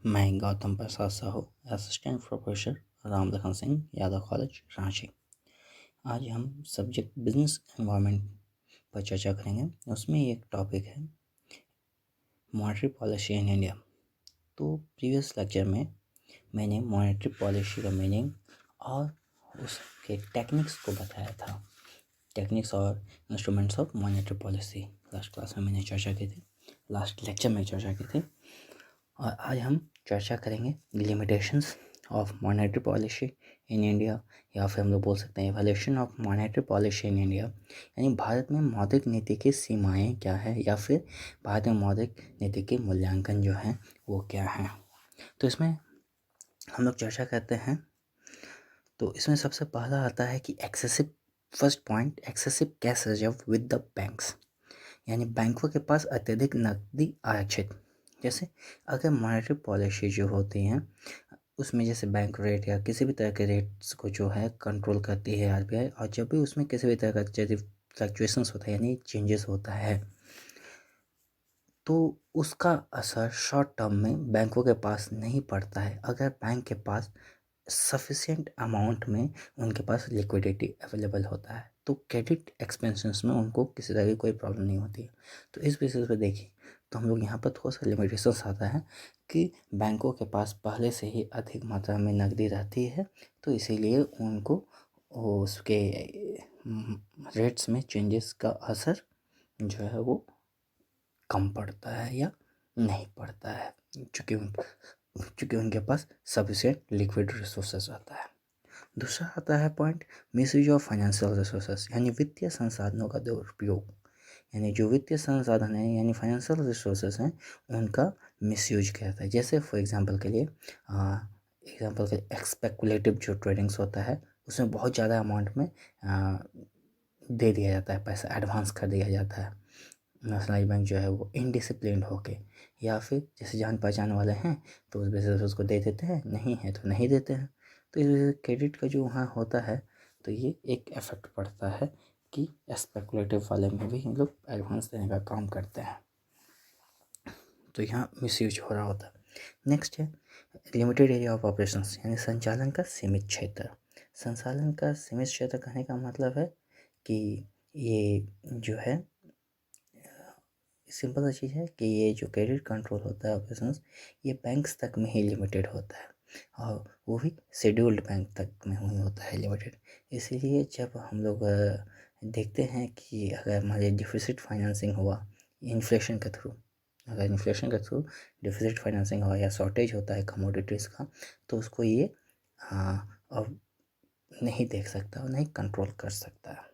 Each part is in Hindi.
मैं Gautam Prasad Sahu, assistant professor, Ram Lakhan Singh Yadav college, Ranchi. आज हम सब्जेक्ट बिजनेस एनवायरनमेंट पर चर्चा करेंगे। उसमें एक टॉपिक है मॉनेटरी पॉलिसी इन इंडिया। तो प्रीवियस लेक्चर में मैंने मॉनेटरी पॉलिसी का मीनिंग और उसके टेक्निक्स को बताया था। टेक्निक्स और instruments of monetary policy last class में मैंने चर्चा की थी, लास्ट लेक्चर में चर्चा की थी। और आज हम चर्चा करेंगे limitations of monetary policy in India, या फिर हम लोग बोल सकते हैं evolution of monetary policy in India, यानी भारत में मौद्रिक नीति की सीमाएं क्या है, या फिर भारत में मौद्रिक नीति के मूल्यांकन जो है वो क्या है। तो इसमें हम लोग चर्चा करते हैं। तो इसमें सबसे पहला आता है कि excessive, first point, excessive cash reserve with the banks, यानी बैंकों के पास अत्यधिक नकदी आरक्षित। जैसे अगर मॉनेटरी पॉलिसी जो होती हैं उसमें जैसे बैंक रेट या किसी भी तरह के रेट्स को जो है कंट्रोल करती है आरबीआई, और जब भी उसमें किसी भी तरह का यदि फ्लक्चुएशंस होता है यानी चेंजेस होता है तो उसका असर शॉर्ट टर्म में बैंकों के पास नहीं पड़ता है, अगर बैंक के पास सफिशिएंट अमाउंट में उनके पास लिक्विडिटी अवेलेबल होता है, तो क्रेडिट एक्सपेंशंस में उनको किसी तरह की कोई प्रॉब्लम नहीं होती है। तो इस बेसिस पे देखिए तो हम लोग यहाँ पर थोड़ा सा लिमिटेशंस आता है कि बैंकों के पास पहले से ही अधिक मात्रा में नकदी रहती है, तो इसीलिए उनको उसके रेट्स में चेंजेस का असर जो है वो कम पड़ता है या नहीं पड़ता है, चूँकि उनके पास सफिशिएंट लिक्विड रिसोर्सेज आता है। दूसरा आता है point misuse of financial resources, यानी वित्तीय संसाधनों का दुरुपयोग, यानी जो वित्तीय संसाधन है यानी फाइनेंशियल रिसोर्सेज हैं उनका मिसयूज किया जाता है। जैसे फॉर एग्जांपल के लिए स्पेकुलेटिव जो ट्रेडिंग्स होता है उसमें बहुत ज़्यादा अमाउंट में दे दिया जाता है, पैसा एडवांस कर दिया जाता है। नेशनलाइज बैंक जो है वो इनडिसिप्लिन्ड होके, या फिर जैसे जान पहचान वाले हैं तो उस बेसिस पे उसको दे देते हैं, नहीं है तो नहीं देते हैं। तो इस वजह से क्रेडिट का जो वहाँ होता है तो ये एक इफेक्ट पड़ता है कि स्पेकुलेटिव वाले में भी हम लोग एडवांस देने का काम करते हैं, तो यहाँ मिसयूज हो रहा होता है। नेक्स्ट है लिमिटेड एरिया ऑफ ऑपरेशंस, यानी संचालन का सीमित क्षेत्र। संचालन का सीमित क्षेत्र कहने का मतलब है कि ये जो है सिंपल सा चीज़ है कि ये जो क्रेडिट कंट्रोल होता है ऑपरेशंस, ये बैंक्स तक में ही लिमिटेड होता है, और वो भी शेड्यूल्ड बैंक तक में ही होता है लिमिटेड। इसीलिए जब हम लोग देखते हैं कि अगर हमारे डिफिसिट फाइनेंसिंग हुआ इन्फ्लेशन के थ्रू, अगर इन्फ्लेशन के थ्रू डिफिसिट फाइनेंसिंग हुआ या शॉर्टेज होता है कमोडिटीज़ का, तो उसको ये अब नहीं देख सकता और नहीं कंट्रोल कर सकता है।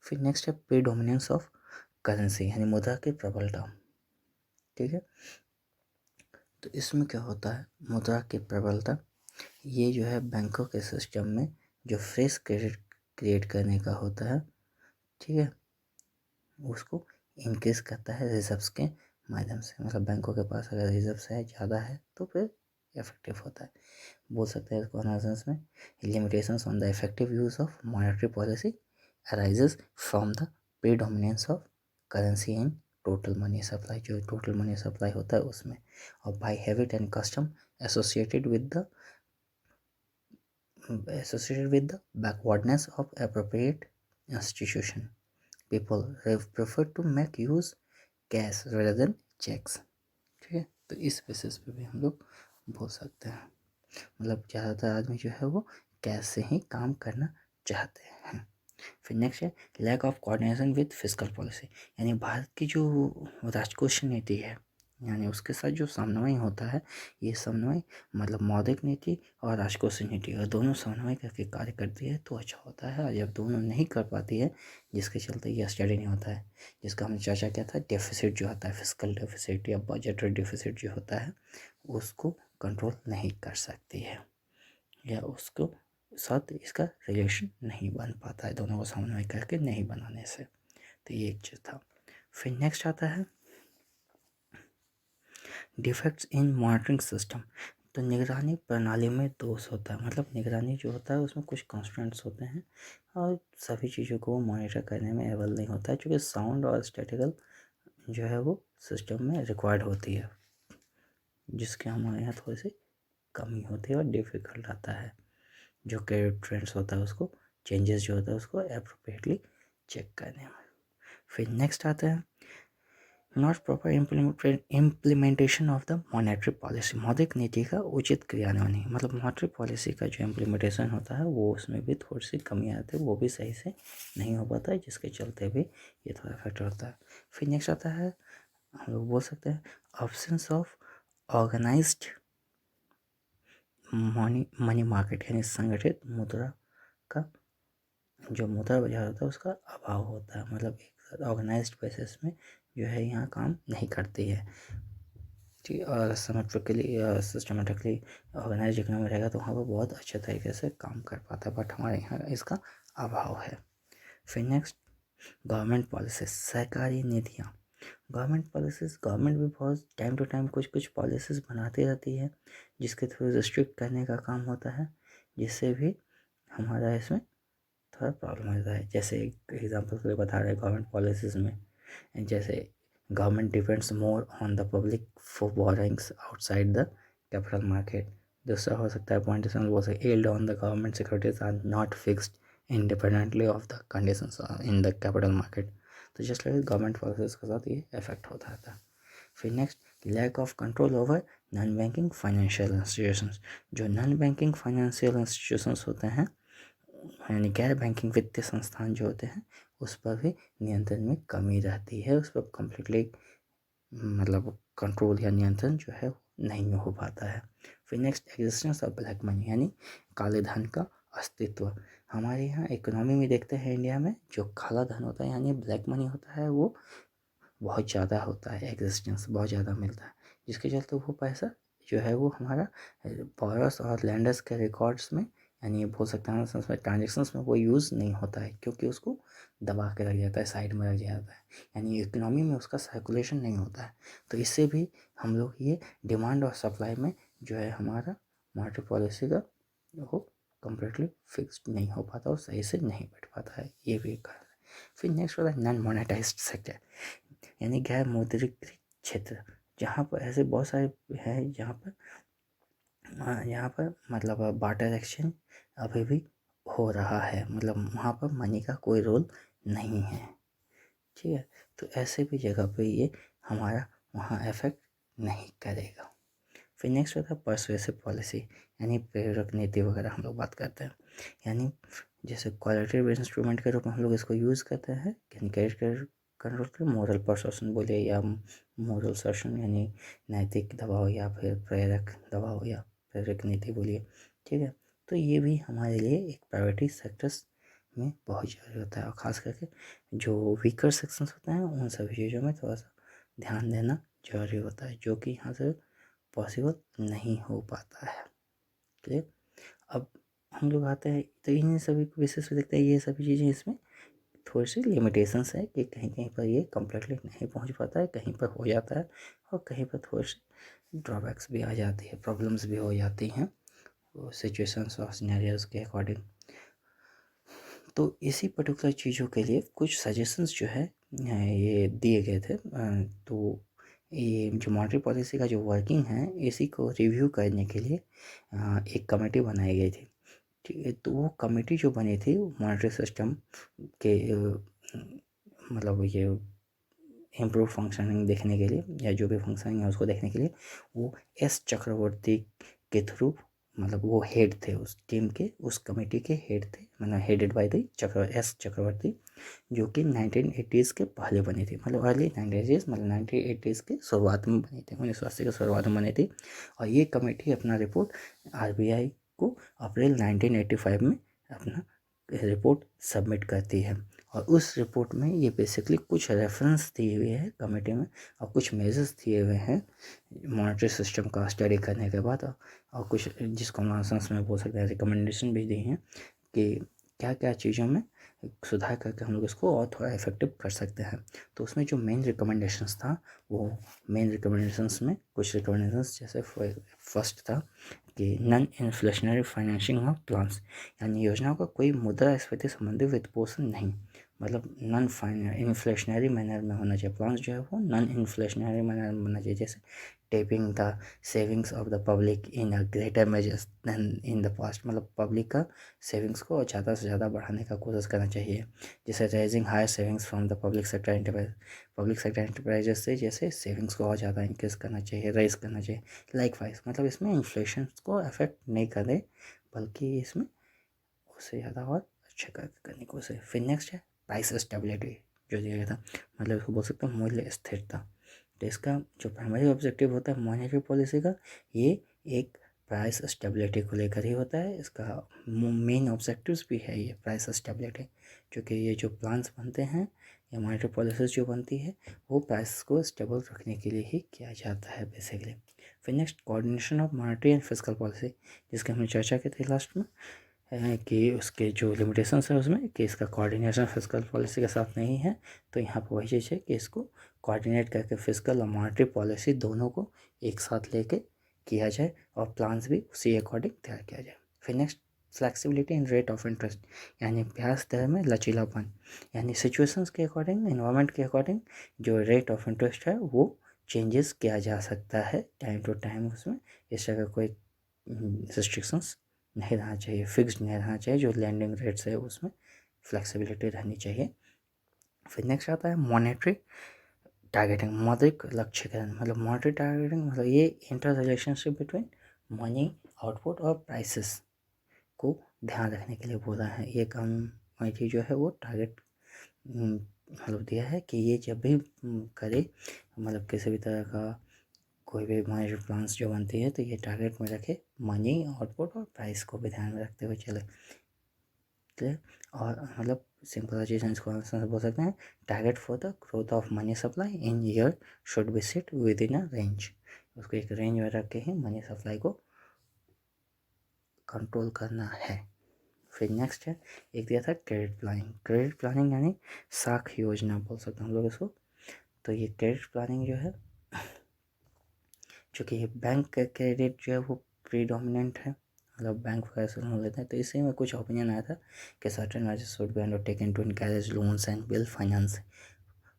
फिर नेक्स्ट है प्रीडोमिनेंस ऑफ करेंसी, यानी मुद्रा की प्रबलता। ठीक है, तो इसमें क्या होता है मुद्रा की प्रबलता, ये जो है बैंकों के सिस्टम में जो फ्रेश क्रेडिट क्रिएट करने का होता है, ठीक है, उसको इंक्रीज करता है रिजर्व्स के माध्यम से। मतलब बैंकों के पास अगर रिजर्व्स है ज़्यादा है तो फिर इफेक्टिव होता है। बोल सकते हैं इसको अनाउंस में limitations on the effective use of monetary policy arises from the predominance of currency in total money supply, जो टोटल मनी सप्लाई होता है उसमें, और by habit and custom associated with the backwardness of appropriate institution. People prefer to make use cash rather than checks. ठीक है, तो इस बेसिस पे भी हम लोग बोल सकते हैं, मतलब ज़्यादातर आदमी जो है वो कैश से ही काम करना चाहते हैं। फिर नेक्स्ट है lack of coordination with fiscal policy, यानी भारत की जो राजकोषीय नीति है यानी उसके साथ जो समन्वय होता है, ये समन्वय मतलब मौद्रिक नीति और राजकोषीय नीति और दोनों समन्वय करके कार्य करती है तो अच्छा होता है, और जब दोनों नहीं कर पाती है जिसके चलते ये स्टडी नहीं होता है, जिसका हमने चर्चा किया था डेफिसिट जो होता है, फिस्कल डेफिसिट या बजटरी डेफिसिट जो होता है उसको कंट्रोल नहीं कर सकती है, या उसको साथ इसका रिलेशन नहीं बन पाता है, दोनों को समन्वय करके नहीं बनाने से। तो ये एक चीज़ था। फिर नेक्स्ट आता है डिफेक्ट्स इन मॉनिटरिंग सिस्टम। तो निगरानी प्रणाली में दोष होता है, मतलब निगरानी जो होता है उसमें कुछ कॉन्स्टेंट्स होते हैं और सभी चीज़ों को मॉनिटर करने में एबल नहीं होता है, क्योंकि साउंड और स्टैटिकल जो है वो सिस्टम में रिक्वायर्ड होती है। जिसके हमारे यहाँ थोड़ी सी कमी होती है और डिफ़िकल्ट आता है। जो क्रेडिट ट्रेंड्स होता है उसको चेंजेस जो होता है उसको अप्रोप्रिएटली चेक करने में। फिर नेक्स्ट आता है not proper implementation of the monetary policy. मौद्रिक नीति का उचित क्रियान्वयन नहीं, मतलब मॉनेटरी पॉलिसी का जो इम्प्लीमेंटेशन होता है वो उसमें भी थोड़ी सी कमी आती है, वो भी सही से नहीं हो पाता है, जिसके चलते भी ये थोड़ा फैक्टर होता है। फिर नेक्स्ट आता है हम लोग बोल सकते हैं absence of organised money market, यानी संगठित मुद्रा का जो मुद्रा बाजार होता है उसका अभाव होता है, मतलब एक साथ ऑर्गेनाइज्ड बेसिस में जो है यहाँ काम नहीं करती है। ठीक, और सिस्टमेटिकली ऑर्गेनाइज इकोनॉमी रहेगा तो वहाँ पर बहुत अच्छे तरीके से काम कर पाता है, बट हमारे यहाँ इसका अभाव है। फिर नेक्स्ट गवर्नमेंट पॉलिसीज, सरकारी नीतियाँ। गवर्नमेंट भी बहुत टाइम टू टाइम कुछ कुछ पॉलिसीज़ बनाती रहती है जिसके थ्रू रिस्ट्रिक्ट करने का काम होता है, जिससे भी हमारा इसमें थोड़ा प्रॉब्लम होता है। जैसे एक एग्जांपल के लिए बता रहे हैं गवर्नमेंट पॉलिसीज़ में, जैसे government depends more on the public for borrowings outside the capital market. दूसरा हो सकता है पॉइंट बोल सकते yield on the government securities are not fixed independently of the conditions in the capital market. तो जस्ट लाइक गवर्नमेंट पॉलिसीज के साथ ये इफेक्ट होता था। फिर next lack of control over non banking financial institutions. जो नॉन बैंकिंग फाइनेंशियल इंस्टीट्यूशंस होते हैं यानी गैर बैंकिंग वित्तीय संस्थान जो होते हैं उस पर भी नियंत्रण में कमी रहती है, उस पर कम्प्लीटली मतलब कंट्रोल या नियंत्रण जो है नहीं हो पाता है। फिर next existence of black money, यानी काले धन का अस्तित्व। हमारे यहाँ इकोनॉमी में देखते हैं इंडिया में जो काला धन होता है यानी ब्लैक मनी होता है वो बहुत ज़्यादा होता है, एग्जिस्टेंस बहुत ज़्यादा मिलता है, जिसके चलते वो पैसा जो है वो हमारा बॉयर्स और लैंडर्स के रिकॉर्ड्स में यानी बोल सकते हैं उसमें ट्रांजेक्शन्स में वो यूज़ नहीं होता है, क्योंकि उसको दबा के रख जाता है, साइड में रख जाता है, यानी इकोनॉमी में उसका सर्कुलेशन नहीं होता है। तो इससे भी हम लोग ये डिमांड और सप्लाई में जो है हमारा मॉनेटरी पॉलिसी का वो कम्प्लीटली फिक्स्ड नहीं हो पाता और सही से नहीं बैठ पाता है, ये भी एक कारण है। फिर नेक्स्ट होता है नॉन मोनेटाइज्ड सेक्टर, यानी गैर मौद्रिक क्षेत्र, जहाँ पर ऐसे बहुत सारे हैं यहाँ पर मतलब बार्टर एक्सचेंज अभी भी हो रहा है, मतलब वहाँ पर मनी का कोई रोल नहीं है। ठीक है, तो ऐसे भी जगह पे ये हमारा वहाँ इफेक्ट नहीं करेगा। फिर नेक्स्ट होता है पर्सुएसिव पॉलिसी, यानी प्रेरक नीति वगैरह हम लोग बात करते हैं, यानी जैसे क्वालिटेटिव इंस्ट्रूमेंट के रूप में हम लोग इसको यूज़ करते हैं, यानी क्रेडिट कंट्रोल के मोरल परसुएशन बोले या मोरल सर्शन यानी नैतिक दबाव या फिर प्रेरक दबाव या प्रेरक नीति बोलिए। ठीक है, तो ये भी हमारे लिए एक प्राइवेटी सेक्टर्स में बहुत ज़रूरी होता है, और ख़ास करके जो वीकर सेक्शंस होते हैं उन सभी चीज़ों में थोड़ा सा ध्यान देना जरूरी होता है, जो कि यहाँ से पॉसिबल नहीं हो पाता है। क्लियर। अब हम लोग आते हैं तो इन सभी को विशेष से देखते हैं, ये सभी चीज़ें इसमें थोड़ी सी लिमिटेशंस है कि कहीं कहीं पर ये कम्प्लीटली नहीं पहुंच पाता है, कहीं पर हो जाता है और कहीं पर थोड़ी सी ड्रॉबैक्स भी आ जाती है, प्रॉब्लम्स भी हो जाती हैं सिचुएशंस और सिनेरियोज के अकॉर्डिंग। तो इसी पर्टिकुलर चीज़ों के लिए कुछ सजेशंस जो है ये दिए गए थे। तो ये जो मॉनेटरी पॉलिसी का जो वर्किंग है इसी को रिव्यू करने के लिए एक कमेटी बनाई गई थी। ठीक है, तो वो कमेटी जो बनी थी मॉनेटरी सिस्टम के मतलब ये इम्प्रूव फंक्शनिंग देखने के लिए या जो भी फंक्शनिंग है उसको देखने के लिए वो एस चक्रवर्ती के थ्रू, मतलब वो हेड थे उस टीम के, उस कमेटी के हेड थे, मतलब हेडेड बाय द एस चक्रवर्ती, जो कि 1980s के पहले बनी थी, मतलब अर्ली 1980s, मतलब 1980s के शुरुआत में बनी थी, 1980 के शुरुआत में बनी थी। और ये कमेटी अपना रिपोर्ट आरबीआई को अप्रैल 1985 में अपना रिपोर्ट सबमिट करती है, और उस रिपोर्ट में ये बेसिकली कुछ रेफरेंस दिए हुए हैं कमेटी में और कुछ मेजर्स दिए हुए हैं मॉनेटरी सिस्टम का स्टडी करने के बाद, और कुछ जिसको हम सेंस में बोल सकते हैं रिकमेंडेशन भी दी हैं कि क्या क्या चीज़ों में सुधार करके हम लोग इसको और थोड़ा इफेक्टिव कर सकते हैं। तो उसमें जो मेन रिकमेंडेशंस था वो मेन रिकमेंडेशंस में कुछ रिकमेंडेशंस जैसे फर्स्ट था कि non inflationary financing of plans, यानी योजनाओं का कोई मुद्रास्फीति संबंधी वित्त पोषण नहीं, मतलब नॉन इन्फ्लेशनरी मैनर में होना चाहिए। प्लान्स जो है वो नॉन इन्फ्लेशनरी मैनर में होना चाहिए, जैसे tapping the savings of the public in a greater measures than in the past, मतलब पब्लिक का सेविंग्स को ज़्यादा से ज़्यादा बढ़ाने का कोशिश करना चाहिए। जैसे raising higher savings from the public sector enterprise, public sector enterprises से जैसे सेविंग्स को और ज़्यादा इंक्रीज करना चाहिए, रेज करना चाहिए। लाइकवाइज मतलब इसमें इन्फ्लेशन को अफेक्ट नहीं करे, बल्कि इसमें उससे ज़्यादा और अच्छा करने की कोशिश। फिर नेक्स्ट है प्राइस स्टेबिलिटी, जो दिया गया था, मतलब इसको बोल सकते हैं मूल्य स्थिरता। तो इसका जो प्राइमरी ऑब्जेक्टिव होता है मॉनेटरी पॉलिसी का, ये एक प्राइस स्टेबिलिटी को लेकर ही होता है। इसका मेन ऑब्जेक्टिव्स भी है ये प्राइस स्टेबिलिटी, क्योंकि ये जो प्लान्स बनते हैं या मॉनेटरी पॉलिसीज जो बनती है वो प्राइस को स्टेबल रखने के लिए ही किया जाता है बेसिकली। फिर next coordination of monetary and fiscal policy, जिसकी हमने चर्चा की थी लास्ट में, कि उसके जो लिमिटेशंस है उसमें कि इसका कोऑर्डिनेशन फिस्कल पॉलिसी के साथ नहीं है। तो यहाँ पर वही चीज़ है कि इसको कोऑर्डिनेट करके फिस्कल और मॉनेटरी पॉलिसी दोनों को एक साथ लेके किया जाए और प्लान्स भी उसी अकॉर्डिंग तैयार किया जाए। फिर next flexibility in rate of interest, यानी ब्याज दर में लचीलापन, यानी सिचुएशंस के अकॉर्डिंग, इन्वायरमेंट के अकॉर्डिंग जो रेट ऑफ इंटरेस्ट है वो चेंजेस किया जा सकता है टाइम टू टाइम। उसमें इस जगह कोई रिस्ट्रिक्शंस नहीं रहना चाहिए, फिक्स्ड नहीं रहना चाहिए। जो लैंडिंग रेट्स है उसमें फ्लेक्सिबिलिटी रहनी चाहिए। फिर नेक्स्ट आता है मॉनेटरी टारगेटिंग, मौद्रिक लक्ष्यकरण, मतलब मॉनेटरी टारगेटिंग मतलब ये inter relationship between money output और प्राइसेस को ध्यान रखने के लिए बोला है। ये कमेटी जो है वो टारगेट मतलब दिया है कि ये जब भी करे, मतलब किसी भी तरह का कोई भी मॉनेटरी प्लान्स जो बनती है तो ये टारगेट में रखे मनी आउटपुट और प्राइस को भी ध्यान में रखते हुए चले। क्लियर? और मतलब सिंपल चीज़ इसको बोल सकते हैं, target for the growth of money supply in year should be set with in a range, उसको एक रेंज में रख के ही मनी सप्लाई को कंट्रोल करना है। फिर नेक्स्ट है एक दिया था क्रेडिट प्लानिंग, क्रेडिट प्लानिंग यानी साख योजना बोल सकते हैं हम लोग इसको। तो ये क्रेडिट प्लानिंग जो है, चूँकि ये बैंक का क्रेडिट जो है वो प्रीडोमिनेंट है, मतलब बैंक वगैरह से लोन लेते हैं, तो इसी में कुछ ओपिनियन आया था कि certain measures should be undertaken to encourage loans and bill finance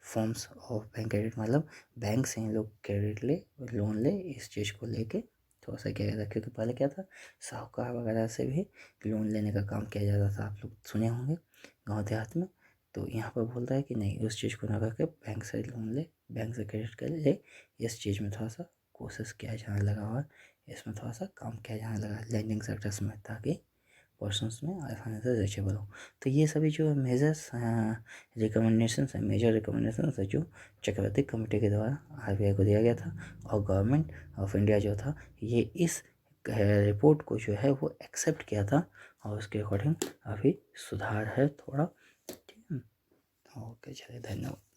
forms of bank credit, मतलब बैंक से ही लोग क्रेडिट ले, लोन ले, इस चीज़ को लेके थोड़ा सा किया गया था। क्योंकि पहले क्या था, साहूकार वगैरह से भी लोन लेने का काम किया जाता था, आप लोग सुने होंगे गाँव देहात में। तो यहाँ पर बोल रहा है कि नहीं, उस चीज़ को ना करके बैंक से लोन ले, बैंक से क्रेडिट कर ले, इस चीज़ में थोड़ा सा कोशिश किया जाने लगा और इसमें थोड़ा सा काम किया जाने लगा लैंडिंग सेक्टर्स में, ताकि पर्सनस में फाइनेंशियल रीचेबल हो। तो ये सभी जो मेजर्स रिकमेंडेशंस हैं, मेजर रिकमेंडेशंस है जो चक्रवर्ती कमेटी के द्वारा आरबीआई को दिया गया था, और गवर्नमेंट ऑफ इंडिया जो था ये इस रिपोर्ट को जो है वो एक्सेप्ट किया था, और उसके अकॉर्डिंग अभी सुधार है थोड़ा। ठीक है, ओके, चलिए, धन्यवाद।